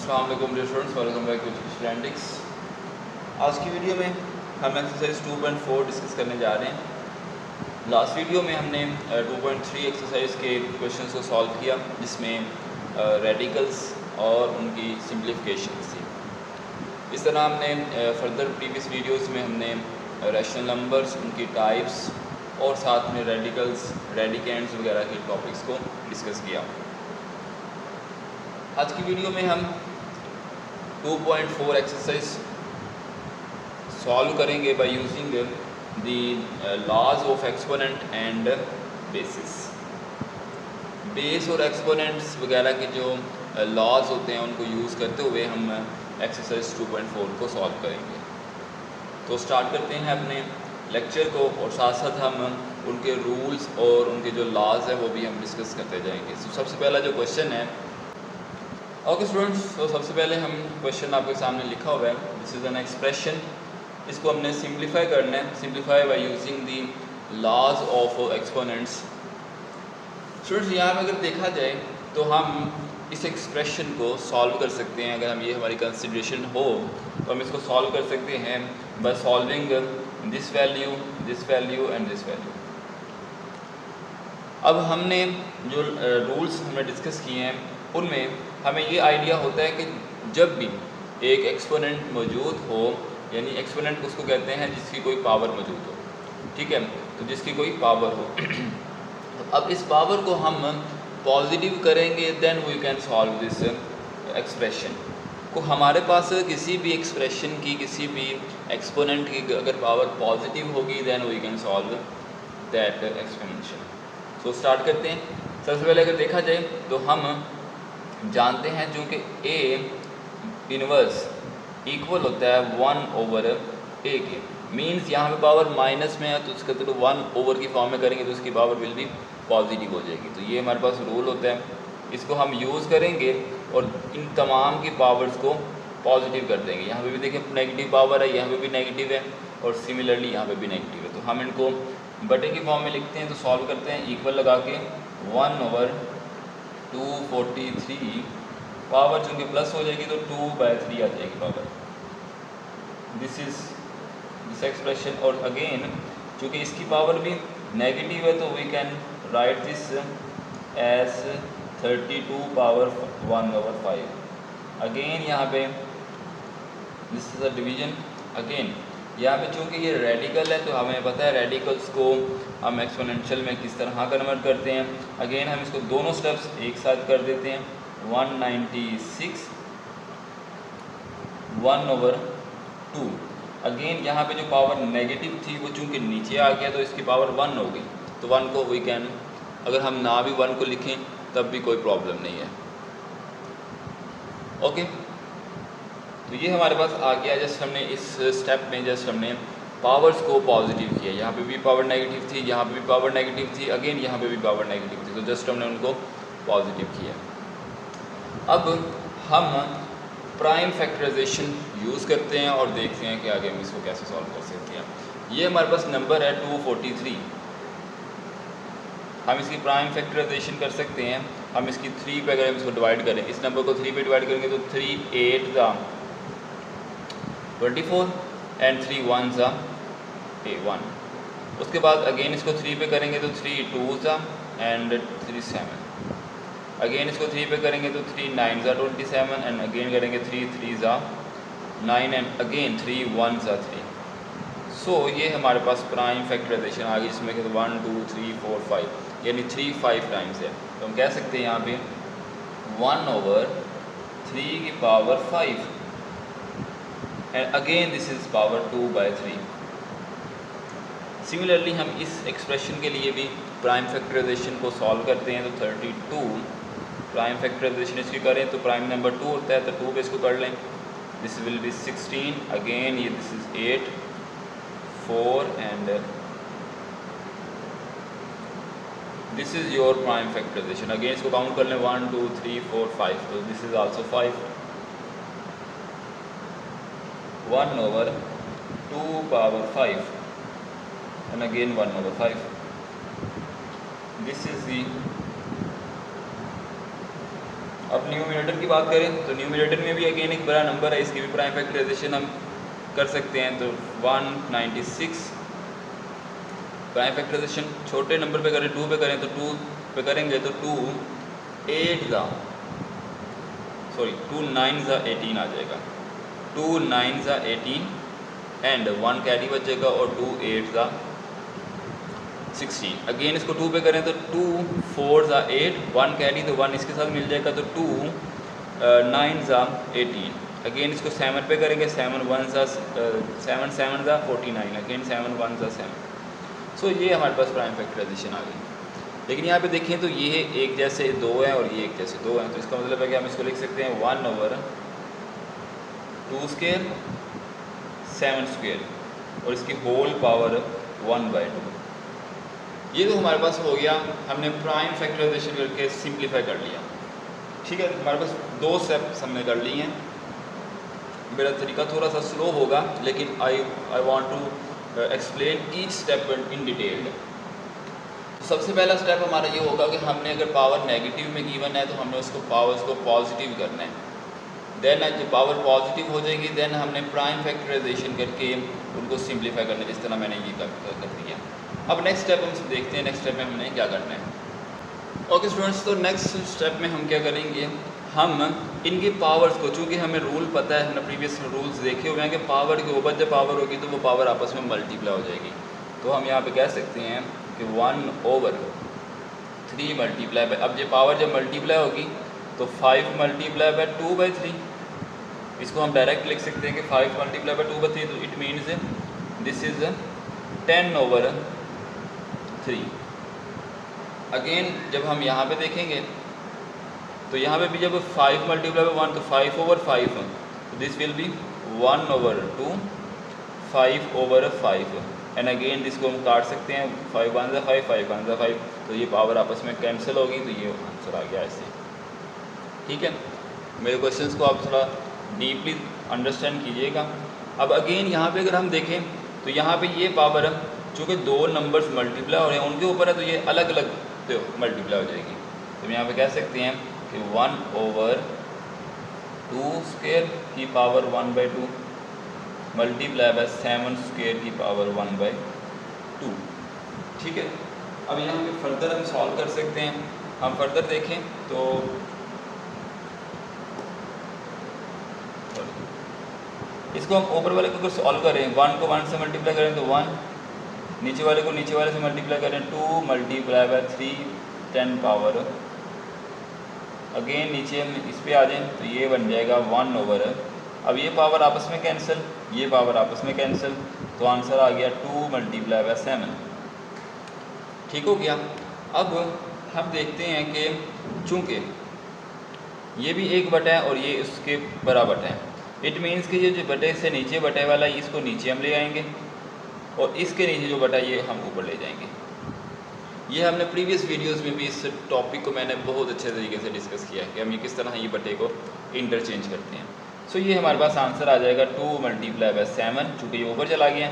अस्सलाम वालेकुम dear students, welcome back to statistics. आज की वीडियो में हम एक्सरसाइज 2.4 डिस्कस करने जा रहे हैं। लास्ट वीडियो में हमने 2.3 एक्सरसाइज के क्वेश्चंस को सॉल्व किया, जिसमें रेडिकल्स और उनकी सिंप्लीफिकेशन थी। इस तरह हमने फर्दर प्रीवियस वीडियोस में हमने रैशनल नंबर्स, उनकी टाइप्स और साथ में रेडिकल्स, रेडिकेंड्स वगैरह के टॉपिक्स को डिस्कस किया। आज की वीडियो में हम 2.4 एक्सरसाइज सॉल्व करेंगे by using the laws of exponent and bases. Base और एक्सपोनेंट्स वगैरह के जो लॉज होते हैं उनको यूज़ करते हुए हम एक्सरसाइज 2.4 को सॉल्व करेंगे। तो स्टार्ट करते हैं अपने लेक्चर को, और साथ साथ हम उनके रूल्स और उनके जो लॉज हैं वो भी हम डिस्कस करते जाएंगे। तो सबसे पहला जो क्वेश्चन है, ओके स्टूडेंट्स, तो सबसे पहले हम क्वेश्चन आपके सामने लिखा हुआ है, दिस इज़ एन एक्सप्रेशन। इसको हमने सिंप्लीफाई करना है, simplify by using the laws of exponents. Students, यहाँ पर अगर देखा जाए तो हम इस एक्सप्रेशन को सॉल्व कर सकते हैं। अगर हम ये हमारी कंसिडरेशन हो तो हम इसको सॉल्व कर सकते हैं by solving this value and this value. अब हमने जो रूल्स हमने डिस्कस किए हैं उनमें हमें ये आइडिया होता है कि जब भी एक एक्सपोनेंट मौजूद हो, यानी एक्सपोनेंट उसको कहते हैं जिसकी कोई पावर मौजूद हो, ठीक है, तो जिसकी कोई पावर हो अब इस पावर को हम पॉजिटिव करेंगे, then we can solve this expression को। हमारे पास किसी भी एक्सप्रेशन की, किसी भी एक्सपोनेंट की अगर पावर पॉजिटिव होगी, then we can solve that exponential. So start करते हैं। सबसे पहले अगर देखा जाए तो हम जानते हैं जो कि ए इनवर्स इक्वल होता है 1/a के। मीन्स यहाँ पे पावर माइनस में है तो उसका तो 1 की फॉर्म में करेंगे तो उसकी पावर विल भी पॉजिटिव हो जाएगी। तो ये हमारे पास रूल होता है, इसको हम यूज़ करेंगे और इन तमाम की पावर्स को पॉजिटिव कर देंगे। यहाँ पे भी देखिए नेगेटिव पावर है, यहाँ पे भी नेगेटिव है और सिमिलरली यहाँ पे भी नेगेटिव है। तो हम इनको बटे की फॉर्म में लिखते हैं, तो सॉल्व करते हैं। इक्वल लगा के 1/243 पावर चूँकि प्लस हो जाएगी तो 2/3 आ जाएगी power. This is this expression. और अगेन चूँकि इसकी पावर भी नेगेटिव है तो we can write this as 32/1/5। Again यहाँ पे this is a division. Again यहाँ पे चूँकि ये रेडिकल है तो हमें पता है रेडिकल्स को हम एक्सपोनेंशियल में किस तरह कन्वर्ट करते हैं। अगेन हम इसको दोनों स्टेप्स एक साथ कर देते हैं। 196 1/2। अगेन यहाँ पे जो पावर नेगेटिव थी वो चूँकि नीचे आ गया तो इसकी पावर 1 हो गई, तो 1 को वी कैन, अगर हम ना भी 1 को लिखें तब भी कोई प्रॉब्लम नहीं है। ओके, तो ये हमारे पास आ गया। जस्ट हमने इस स्टेप में जस्ट हमने पावर्स को पॉजिटिव किया। यहाँ पे भी पावर नेगेटिव थी, यहाँ पे भी पावर नेगेटिव थी, अगेन यहाँ पे भी पावर नेगेटिव थी, तो जस्ट हमने उनको पॉजिटिव किया। अब हम प्राइम फैक्टराइजेशन यूज़ करते हैं और देखते हैं कि आगे हम इसको कैसे सॉल्व कर सकते हैं। ये हमारे पास नंबर है 243। हम इसकी प्राइम फैक्टराइजेशन कर सकते हैं। हम इसकी 3 पे अगर हम इसको डिवाइड करें, इस नंबर को 3 पे डिवाइड करेंगे तो 3 8 24 एंड 3 1 1। उसके बाद अगेन इसको 3 पे करेंगे तो 3 2 एंड 3 7। अगेन इसको 3 पे करेंगे तो 3 9 27 एंड अगेन करेंगे 3 3 9 एंड अगेन 3 1 3। सो ये हमारे पास प्राइम फैक्टराइजेशन आ गई, जिसमें कि 1 2 3 4 5 यानी 3 5 टाइम्स है। तो हम कह सकते हैं यहाँ पे 1/3 की power 5 and again this is power 2/3। Similarly हम इस एक्सप्रेशन के लिए भी प्राइम फैक्टराइजेशन को सॉल्व करते हैं। तो 32 प्राइम फैक्टराइजेशन इसकी करें तो प्राइम नंबर 2 होता है, तो 2 पे इसको कर लें, दिस विल बी 16। अगेन ये this is 8 4 and this is your prime factorization. Again इसको काउंट कर लें 1 2 3 4 5, तो this is also 5। 1/2 and again 1/5. This is the अब न्यूमरेटर की बात करें तो न्यूमरेटर में भी अगेन एक बड़ा नंबर है, इसकी भी प्राइम फैक्टराइजेशन हम कर सकते हैं। तो 196 प्राइम फैक्टराइजेशन छोटे नंबर पे करें, 2 पे करें तो 2 पे करेंगे तो 2 9 18 आ जाएगा। 2 9 18 एंड 1 कैरी बचेगा और 2 8 16। अगेन इसको 2 पे करें तो 2 4 8 1 कैरी तो 1 इसके साथ मिल जाएगा तो 2 9 18। अगेन इसको 7 पे करेंगे, 7 1 7 7 49 अगेन 7 1 7। सो ये हमारे पास प्राइम फैक्टराइजेशन आ गई। लेकिन यहाँ पे देखें तो ये एक जैसे 2 है और ये एक जैसे 2 हैं, तो इसका मतलब है कि हम इसको लिख सकते हैं 1/2 स्क्वायर 7 स्क्वायर और इसकी होल पावर 1/2। ये तो हमारे पास हो गया, हमने प्राइम फैक्टराइजेशन करके सिंप्लीफाई कर लिया। ठीक है, हमारे पास 2 स्टेप्स हमने कर लिए हैं। मेरा तरीका थोड़ा सा स्लो होगा लेकिन I want to explain each step in detail. सबसे पहला स्टेप हमारा ये होगा कि हमने अगर पावर नेगेटिव में गिवन है तो हमने उसको पावर्स को पॉजिटिव करना है। देन जब पावर पॉजिटिव हो जाएगी देन हमने प्राइम फैक्टराइजेशन करके उनको सिंप्लीफाई करना, जिस तरह मैंने ये कर दिया। अब नेक्स्ट स्टेप हम देखते हैं, नेक्स्ट स्टेप में हमने क्या करना है। ओके स्टूडेंट्स, तो नेक्स्ट स्टेप में हम क्या करेंगे, हम इनकी पावर्स को, चूँकि हमें रूल पता है, हमने प्रीवियस रूल्स देखे हुए हैं कि पावर के ऊपर जब पावर होगी तो वो पावर आपस में मल्टीप्लाई हो जाएगी। तो हम यहाँ पे कह सकते हैं कि 1/3 मल्टीप्लाई बाय, अब ये पावर जब मल्टीप्लाई होगी तो 5 मल्टीप्लाई बाय 2/3। इसको हम डायरेक्ट लिख सकते हैं कि 5 मल्टीप्लाई बाय 2/3, तो it means this is 10/3। Again जब हम यहाँ पे देखेंगे तो यहाँ पे भी जब 5 मल्टीप्लाई बाय 1 तो 5/5, तो this will B 1/2 5/5 and again इसको हम काट सकते हैं, 5 1 5 5 1 5, तो ये पावर आपस में कैंसिल होगी, तो ये आंसर आ गया ऐसे। ठीक है, मेरे क्वेश्चंस को आप थोड़ा डीपली अंडरस्टैंड कीजिएगा। अब अगेन यहाँ पे अगर हम देखें तो यहाँ पे ये पावर चूँकि 2 नंबर्स मल्टीप्लाई हो रहे हैं उनके ऊपर है, तो ये अलग अलग तो मल्टीप्लाई हो जाएगी। तो हम यहाँ पे कह सकते हैं कि 1/2 स्क्वायर की पावर 1/2 मल्टीप्लाई बाय 7 स्क्वायर की पावर 1/2। ठीक है, अब यहाँ पे फर्दर हम सॉल्व कर सकते हैं। हम फर्दर देखें तो इसको हम ऊपर वाले को अगर सॉल्व करें, 1 को 1 से मल्टीप्लाई करें तो 1, नीचे वाले को नीचे वाले से मल्टीप्लाई करें 2 मल्टीप्लाई बाय 3 10 पावर, अगेन नीचे हम इस पे आ जाएं तो ये बन जाएगा 1/, अब ये पावर आपस में कैंसिल, ये पावर आपस में कैंसिल, तो आंसर आ गया 2 मल्टीप्लाई बाय 7। ठीक हो गया। अब हम देखते हैं कि चूँकि ये भी 1/, है और ये इसके बराबर है, इट मीन्स कि ये जो बटे से नीचे बटे वाला है इसको नीचे हम ले आएंगे और इसके नीचे जो बटा ये हम ऊपर ले जाएंगे। ये हमने प्रीवियस वीडियोस में भी इस टॉपिक को मैंने बहुत अच्छे तरीके से डिस्कस किया है कि हम ये किस तरह ये बटे को इंटरचेंज करते हैं। सो ये हमारे पास आंसर आ जाएगा 2 मल्टीप्लाई बाय 7, चूँकि ये ऊपर चला गया,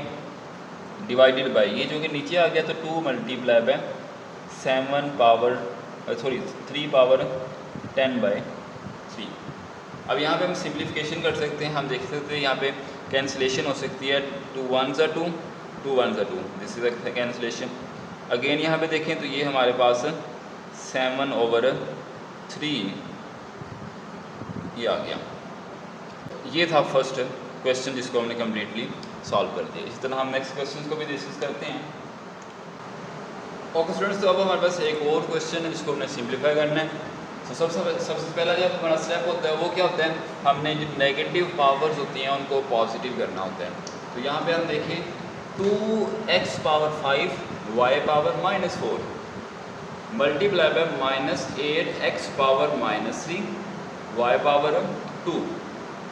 डिवाइडेड बाई ये जो कि नीचे आ गया तो 2 मल्टीप्लाई बाय 3 पावर 10/3। अब यहाँ पे हम सिंप्लीफिकेशन कर सकते हैं, हम देख सकते हैं यहाँ पे कैंसिलेशन हो सकती है, 2 1 2 2 1 2, this is the cancellation. Again यहाँ पे देखें तो ये हमारे पास 7/3 ये आ गया। ये था फर्स्ट क्वेश्चन जिसको हमने कम्प्लीटली सॉल्व कर दिया। इस तरह हम नेक्स्ट क्वेश्चन को भी डिस्कस करते हैं। ओके स्टूडेंट्स, तो अब हमारे पास एक और क्वेश्चन है जिसको हमने सिंप्लीफाई करना है। तो सबसे पहला जो हमारा स्टेप होता है वो क्या होता है, हमने जो नेगेटिव पावर्स होती हैं उनको पॉजिटिव करना होता है। तो यहाँ पे हम देखें 2x power 5 y power -4 multiply by -8x power -3 y power 2।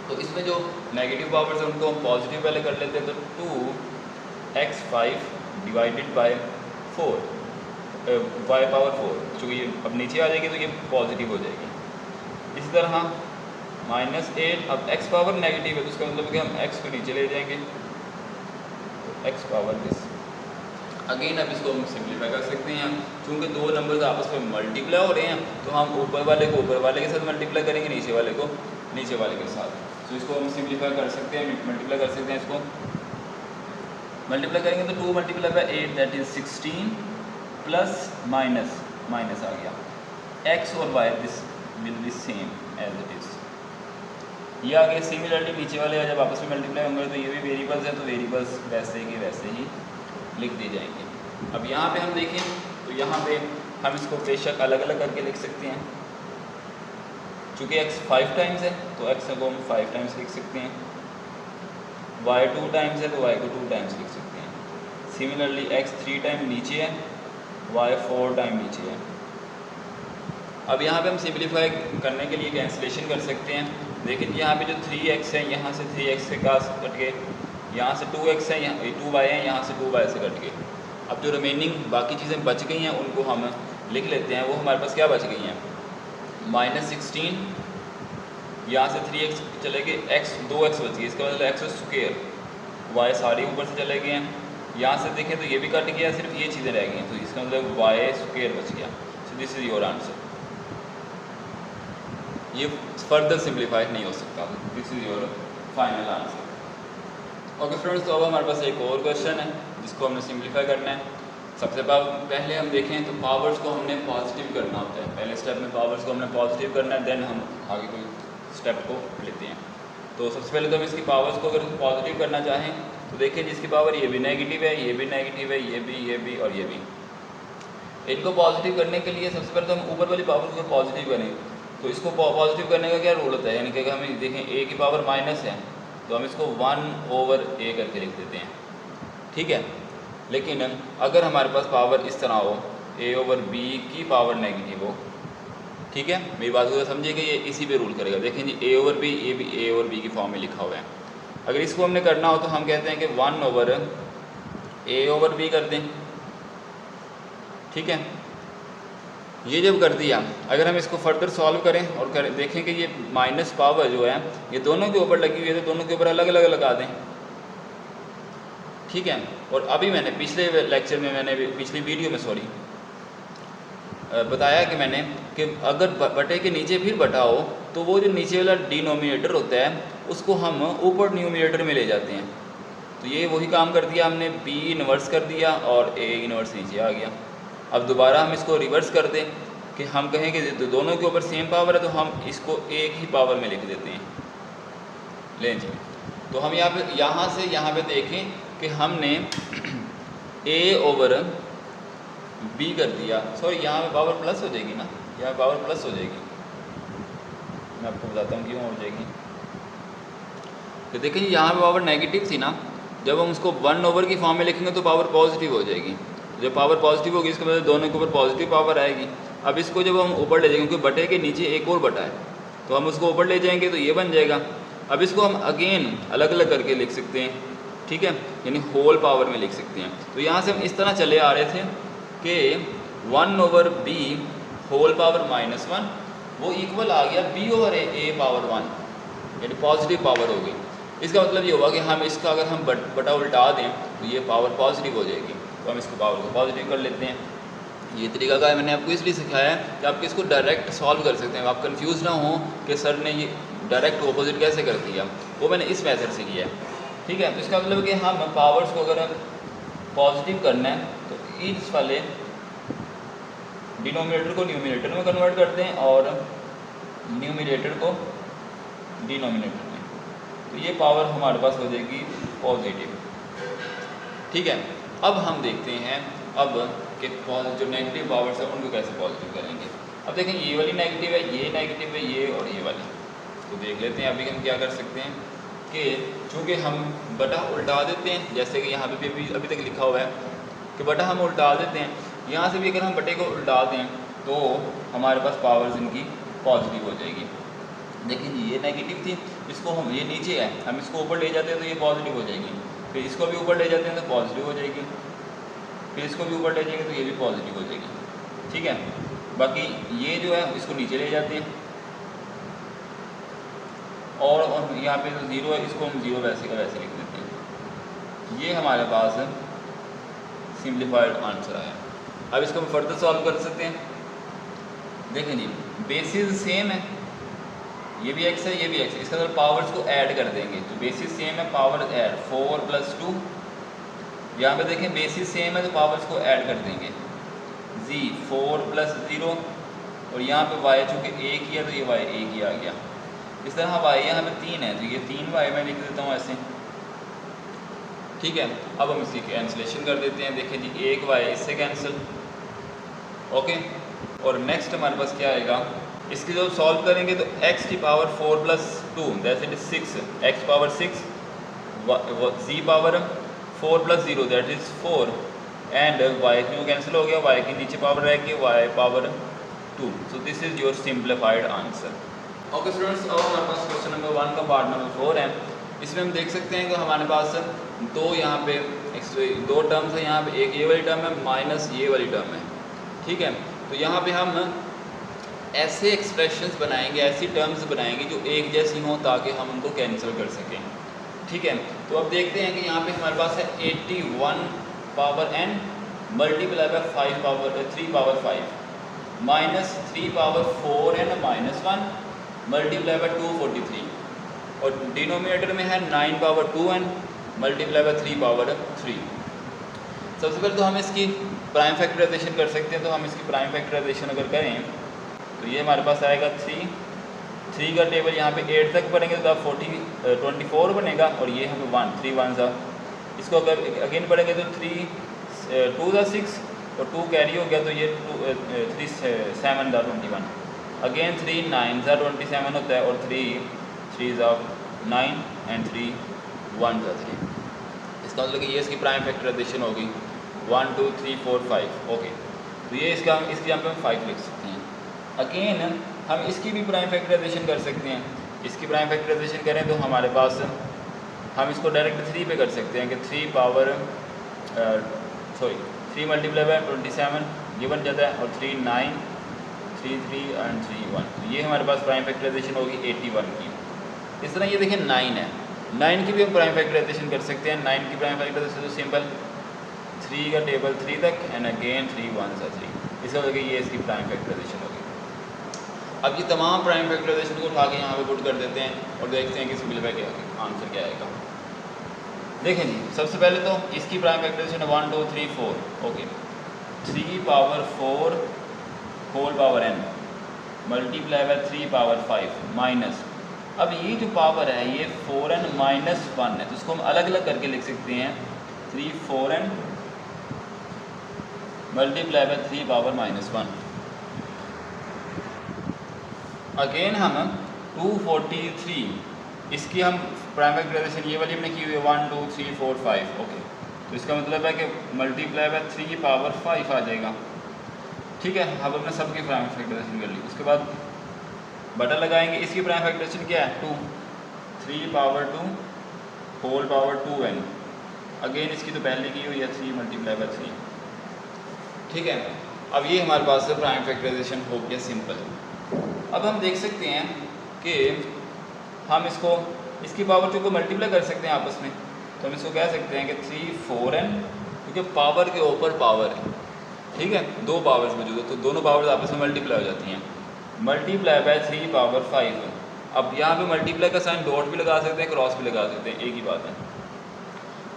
तो इसमें जो नेगेटिव पावर्स हैं उनको हम पॉजिटिव पहले कर लेते हैं, तो 2x5 divided by 4 y power 4, चूँकि ये अब नीचे आ जाएगी तो ये पॉजिटिव हो जाएगी। इसी तरह -8, अब x पावर नेगेटिव है तो उसका मतलब कि हम x को नीचे ले जाएंगे, तो x पावर दिस अगेन अब इसको हम सिंप्लीफाई कर सकते हैं। चूँकि दो नंबर्स आपस में मल्टीप्लाई हो रहे हैं तो हम ऊपर वाले को ऊपर वाले के साथ मल्टीप्लाई करेंगे, नीचे वाले को नीचे वाले के साथ। तो इसको हम सिंप्लीफाई कर सकते हैं, मल्टीप्लाई कर सकते हैं। इसको मल्टीप्लाई करेंगे तो 2 multiply by 8 that is 16 plus minus minus आ गया, x और y this will be same as it is. ये आ गया। सिमिलरली नीचे वाले जब आपस में मल्टीप्लाई होंगे तो ये भी वेरिएबल्स हैं, तो वेरिएबल्स वैसे के वैसे ही लिख दिए जाएंगे। अब यहाँ पे हम देखें तो यहाँ पे हम इसको बेशक अलग अलग करके लिख सकते हैं। चूँकि x 5 टाइम्स है तो x को हम 5 टाइम्स लिख सकते हैं, y 2 टाइम्स है तो y को 2 टाइम्स लिख सकते हैं। सिमिलरली x 3 टाइम नीचे है, y 4 टाइम नीचे है। अब यहाँ पे हम सिंप्लीफाई करने के लिए कैंसिलेशन कर सकते हैं। देखिए यहाँ पे जो 3x है यहाँ से 3x के पास कट के, यहाँ से 2x है, यहाँ 2y है, यहाँ से 2y से कट के। अब जो रिमेनिंग बाकी चीज़ें बच गई हैं उनको हम लिख लेते हैं। वो हमारे पास क्या बच गई हैं, -16, यहाँ से 3x चले गए, x 2x बच गई, इसका मतलब x स्क्वायर, y सारे ऊपर से चले गए हैं। यहाँ से देखें तो ये भी कट गया, सिर्फ ये चीज़ें रह गई हैं, तो इसका मतलब y स्क्वायर बच गया। So this is your answer. ये फर्दर सिंप्लीफाई नहीं हो सकता। This is your final answer. Okay friends, तो अब हमारे पास एक और क्वेश्चन है जिसको हमने सिंप्लीफाई करना है। सबसे पहले हम देखें तो पावर्स को हमने पॉजिटिव करना होता है। पहले स्टेप में पावर्स को हमने पॉजिटिव करना है, देन हम आगे कोई स्टेप को लेते हैं। तो सबसे पहले तो हम इसकी पावर्स को अगर पॉजिटिव करना चाहें तो देखिए जिसकी पावर ये भी नेगेटिव है, ये भी नेगेटिव है, ये भी और ये भी। इनको पॉजिटिव करने के लिए सबसे पहले तो हम ऊपर वाली पावर को पॉजिटिव करें। तो इसको पॉजिटिव करने का क्या रूल होता है, यानी कि हम देखें a की पावर माइनस है तो हम इसको 1/a करके लिख देते हैं, ठीक है। लेकिन अगर हमारे पास पावर इस तरह हो a/b की पावर नेगेटिव हो, ठीक है, मेरी बात को समझिएगा, ये इसी पे रूल करेगा। देखें जी a/b, ये भी a/b की फॉर्म में लिखा हुआ है। अगर इसको हमने करना हो तो हम कहते हैं कि 1/a/b कर दें, ठीक है। ये जब कर दिया, अगर हम इसको फर्दर सॉल्व करें और देखें कि ये माइनस पावर जो है ये दोनों के ऊपर लगी हुई है तो दोनों के ऊपर अलग अलग लगा दें, ठीक है। और अभी मैंने पिछले लेक्चर में पिछली वीडियो में बताया कि मैंने कि अगर बटे के नीचे फिर बटा हो तो वो जो नीचे वाला डिनोमिनेटर होता है उसको हम ऊपर न्यूमिनेटर में ले जाते हैं। तो ये वही काम कर दिया हमने, b इन्वर्स कर दिया और a इन्वर्स नीचे आ गया। अब दोबारा हम इसको रिवर्स कर दें कि हम कहें कि दोनों के ऊपर सेम पावर है तो हम इसको एक ही पावर में लिख देते हैं। लें जी, तो हम यहाँ से यहाँ पे देखें कि हमने a/b कर दिया। सॉरी, यहाँ पे पावर प्लस हो जाएगी ना, यहाँ पावर प्लस हो जाएगी। मैं आपको बताता हूँ क्यों हो जाएगी। तो देखें यहाँ पे पावर नेगेटिव थी ना, जब हम उसको 1/, की फॉर्म में लिखेंगे तो पावर पॉजिटिव हो जाएगी। जब पावर पॉजिटिव होगी इसका मतलब दोनों के ऊपर पॉजिटिव पावर आएगी। अब इसको जब हम ऊपर ले जाएंगे, क्योंकि बटे के नीचे एक और बटा है तो हम उसको ऊपर ले जाएंगे तो ये बन जाएगा। अब इसको हम अगेन अलग अलग करके लिख सकते हैं, ठीक है, यानी होल पावर में लिख सकते हैं। तो यहाँ से हम इस तरह चले आ रहे थे कि 1/b होल पावर -1 वो इक्वल आ गया b/a/1, यानी पॉजिटिव पावर हो गई। इसका मतलब ये हुआ कि हम इसका अगर हम बटा उल्टा दें तो ये पावर पॉजिटिव हो जाएगी, तो हम इसको पावर को पॉजिटिव कर लेते हैं। ये तरीका का मैंने आपको इसलिए सिखाया है कि आप इसको डायरेक्ट सॉल्व कर सकते हैं, आप कंफ्यूज ना हो कि सर ने ये डायरेक्ट ऑपोजिट कैसे कर दिया, वो मैंने इस मेथड से किया है, ठीक है। तो इसका मतलब कि हम पावर्स को अगर पॉजिटिव करना है तो इस वाले डिनोमिनेटर को न्यूमिनेटर में कन्वर्ट करते हैं और न्यूमिनेटर को डिनोमिनेटर में, तो ये पावर हमारे पास हो जाएगी पॉजिटिव, ठीक है। अब हम देखते हैं अब कि जो नेगेटिव पावर्स है उनको कैसे पॉजिटिव करेंगे। अब देखें ये वाली नेगेटिव है, ये नेगेटिव है, ये और ये वाली। तो देख लेते हैं अभी हम क्या कर सकते हैं कि चूँकि हम बटा उल्टा देते हैं, जैसे कि यहाँ पे भी अभी तक लिखा हुआ है कि बटा हम उल्टा देते हैं। यहाँ से भी अगर हम बटे को उल्टा दें तो हमारे पास पावर्स इनकी पॉजिटिव हो जाएगी। लेकिन ये नेगेटिव थी, इसको हम ये नीचे है, हम इसको ऊपर ले जाते हैं तो ये पॉजिटिव हो जाएगी, फिर इसको भी ऊपर ले जाते हैं तो पॉजिटिव हो जाएगी, फिर इसको भी ऊपर ले जाएंगे तो ये भी पॉजिटिव हो जाएगी, ठीक है। बाकी ये जो है इसको नीचे ले जाते हैं और यहाँ पे जो 0 है इसको हम 0 वैसे का वैसे लिख देते हैं। ये हमारे पास सिंप्लीफाइड आंसर आया। अब इसको हम फर्दर सॉल्व कर सकते हैं। देखें जी, बेसिस सेम है, ये भी x है ये भी x है, इसका मतलब पावर्स को ऐड कर देंगे तो बेसिस सेम है, पावर ऐड 4 + 2। यहाँ पे देखें बेसिस सेम है तो पावर्स को ऐड कर देंगे z 4 + 0 और यहाँ पे y चूँकि एक ही है तो ये y एक ही आ गया। इस तरह y यहाँ पे 3 है तो ये 3y मैं लिख देता हूँ ऐसे, ठीक है। अब हम इसकी कैंसिलेशन कर देते हैं। देखिए जी, एक y इससे कैंसिल, ओके। और नेक्स्ट हमारे पास क्या आएगा, इसकी जो सॉल्व करेंगे तो x की power 4 + 2 that is 6, x power 6, z power 4 + 0 that is 4 and y क्यों कैंसिल हो गया, y के नीचे पावर रहेगी y power 2। So this is your simplified answer. Okay students, अब हमारे पास क्वेश्चन नंबर 1 का पार्ट नंबर 4 है। इसमें हम देख सकते हैं कि हमारे पास दो यहाँ पे दो टर्म्स है, यहाँ पे एक ये वाली टर्म है माइनस ये वाली टर्म है, ठीक है। तो यहाँ पे हम ऐसे एक्सप्रेशंस बनाएंगे, ऐसी टर्म्स बनाएंगे जो एक जैसी हों ताकि हम उनको कैंसिल कर सकें, ठीक है। तो अब देखते हैं कि यहाँ पे हमारे पास है 81 power n multiply by 3 power 5 minus 3 power 4n -1 multiply by 243 और डिनोमिनेटर में है 9 power 2n multiply by 3 power 3। सबसे पहले तो हम इसकी प्राइम फैक्टराइजेशन कर सकते हैं। तो हम इसकी प्राइम फैक्टराइजेशन अगर करें तो ये हमारे पास आएगा 3 का टेबल यहाँ पे 8 तक पढ़ेंगे तो 24 बनेगा और ये हमें 1 3 1 इसको अगर अगेन पढ़ेंगे तो 3 2 6 और 2 कैरी हो गया तो ये 3 7 21 अगेन 3 9 27 होता है और 3 3 9 एंड 3 1 3। इसका मतलब कि ये इसकी प्राइम फैक्टराइजेशन होगी 1 2 3 4 5, ओके। तो ये इसकी यहाँ पे हम 5 लिख सकते हैं। अगेन हम इसकी भी प्राइम फैक्टराइजेशन कर सकते हैं। इसकी प्राइम फैक्टराइजेशन करें तो हमारे पास हम इसको डायरेक्ट 3 पे कर सकते हैं कि 3 पावर 3 मल्टीप्लाई बाय 27 ये बन जाता है और 3 9 3 3 एंड 3 1। तो ये हमारे पास प्राइम फैक्टराइजेशन होगी 81 की। इस तरह ये देखिए 9 है, 9 की भी हम प्राइम फैक्टराइजेशन कर सकते हैं। 9 की प्राइम फैक्टराइजेशन तो सिंपल 3 का टेबल 3 तक एंड अगेन 3 1 3। इसका मतलब ये इसकी प्राइम फैक्टराइजेशन होगी। अब ये तमाम प्राइम फैक्टराइजेशन को उठा के यहाँ पे पुट कर देते हैं और देखते हैं कि सिंपलीफाई क्या आंसर क्या आएगा। देखें जी, सबसे पहले तो इसकी प्राइम फैक्टराइजेशन है 1 2 3 4, okay. 3 power 4 whole power n multiply by 3 power 5 minus, अब ये जो पावर है ये 4n -1 है तो इसको हम अलग अलग करके लिख सकते हैं 3 4n multiply by 3 power -1। Again हम 243 इसकी हम प्राइम फैक्टराइजेशन ये वाली हमने की हुई है 1 2 3 4 5, ओके। तो इसका मतलब है कि मल्टीप्लाई बाय 3 पावर 5 आ जाएगा, ठीक है। अब हमने सबकी प्राइम फैक्टराइजेशन कर ली। उसके बाद बटन लगाएंगे। इसकी प्राइम फैक्टराइजेशन क्या है 2 3 power 2 whole power 2n, again इसकी तो पहले की हुई है 3 मल्टीप्लाई बाय 3, ठीक है। अब ये हमारे पास प्राइम फैक्टराइजेशन हो गया सिंपल। अब हम देख सकते हैं कि हम इसकी पावर को मल्टीप्लाई कर सकते हैं आपस में, तो हम इसको कह सकते हैं कि 3 4n क्योंकि पावर के ऊपर पावर है, ठीक है। दो पावर्स मौजूद है तो दोनों पावर्स आपस में मल्टीप्लाई हो जाती हैं। मल्टीप्लाई बाय 3 पावर 5, अब यहाँ पे मल्टीप्लाई का साइन डॉट भी लगा सकते हैं, क्रॉस भी लगा सकते हैं, एक ही बात है।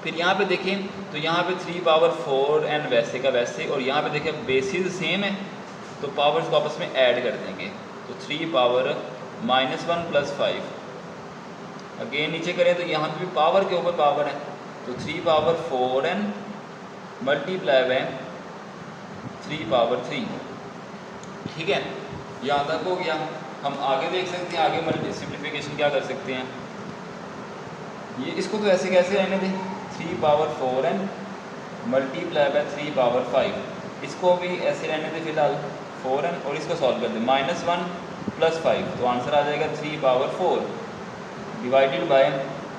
फिर यहाँ पे देखें तो यहाँ पे 3 पावर 4n वैसे का वैसे, और यहाँ पे देखें बेसिस सेम है तो पावर्स को आपस में ऐड कर देंगे तो 3 पावर -1 + 5। अगेन नीचे करें तो यहाँ पे भी पावर के ऊपर पावर है तो 3 power 4n multiply by 3 power 3, ठीक है। यहाँ तक हो गया। हम आगे देख सकते हैं, आगे मल्टी सिंप्लीफिकेशन क्या कर सकते हैं। ये इसको तो ऐसे कैसे रहने दें 3 power 4n multiply by 3 power 5, इसको भी ऐसे रहने दें फिलहाल 4n और इसको सॉल्व कर दें -1 + 5 तो आंसर आ जाएगा 3 power 4 divided by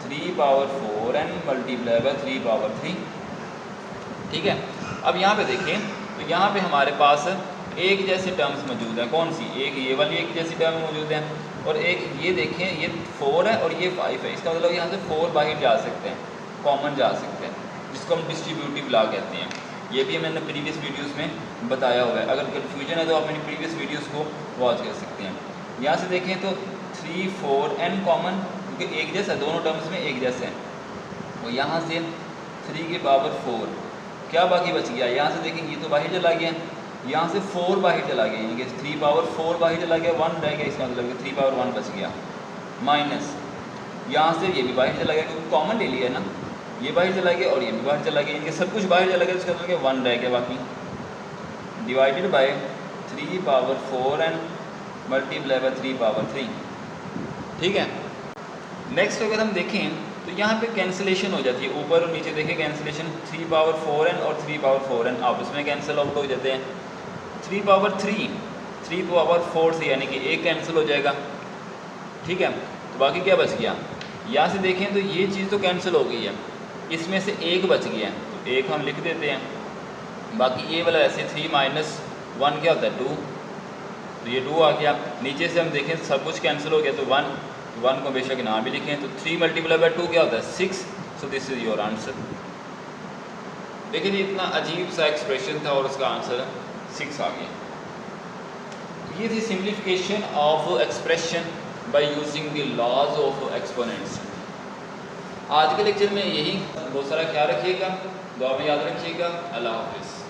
3 power 4n multiply by 3 power 3, ठीक है। अब यहाँ पे देखें तो यहाँ पे हमारे पास एक जैसे टर्म्स मौजूद हैं। कौन सी, एक ये वाली एक जैसी टर्म मौजूद है और एक ये देखें ये 4 है और ये 5 है। इसका मतलब यहाँ से 4 बाहर जा सकते हैं, कॉमन जा सकते हैं, जिसको हम डिस्ट्रीब्यूटिव लॉ कहते हैं। ये भी मैंने प्रीवियस वीडियोस में बताया हुआ है। अगर कन्फ्यूजन है तो आप मेरी प्रीवियस वीडियोस को वॉच कर सकते हैं। यहाँ से देखें तो 3 4 n कॉमन, क्योंकि एक जैसा दोनों टर्म्स में एक जैसे हैं। और यहाँ से 3 की पावर 4 क्या बाकी बच गया, यहाँ से देखें ये तो बाहर चला गया, यहाँ से 4 बाहर चला गया, यानी कि 3 पावर 4 बाहर चला गया, 1 रह गया, इसका मतलब 3 पावर 1 बच गया। माइनस यहाँ से ये भी बाहर चला गया क्योंकि कॉमन ले लिया है ना, ये बाहर चला गया और ये भी बाहर चला गया, इनके सब कुछ बाहर चला गया, इसका मतलब 1 रह गया बाकी। Divided by 3 power 4 and multiply by 3 power 3। ठीक है। नेक्स्ट अगर हम देखें तो यहाँ पे कैंसिलेशन हो जाती है, ऊपर और नीचे देखें कैंसिलेशन, 3 पावर 4 एन और 3 पावर 4 एन आपस में कैंसिल आउट हो जाते हैं। 3 पावर 3 पावर 4 से यानी कि एक कैंसिल हो जाएगा। ठीक है, तो बाकी क्या बच गया, यहाँ से देखें तो ये चीज़ तो कैंसिल हो गई है, इसमें से एक बच गया है तो एक हम लिख देते हैं, बाकी ये वाला ऐसे 3 माइनस 1 क्या होता है 2, तो ये 2 आ गया। नीचे से हम देखें सब कुछ कैंसिल हो गया तो 1 को बेशक ना भी लिखें, तो 3 मल्टीप्लाई बाय 2 क्या होता है 6। So this is your answer. देखिए इतना अजीब सा एक्सप्रेशन था और उसका आंसर 6 आ गया। ये थी simplification of expression by using the laws of exponents. आज के लेक्चर में यही, बहुत सारा ख्याल रखिएगा, दुआ में याद रखिएगा। अल्लाह हाफिज़।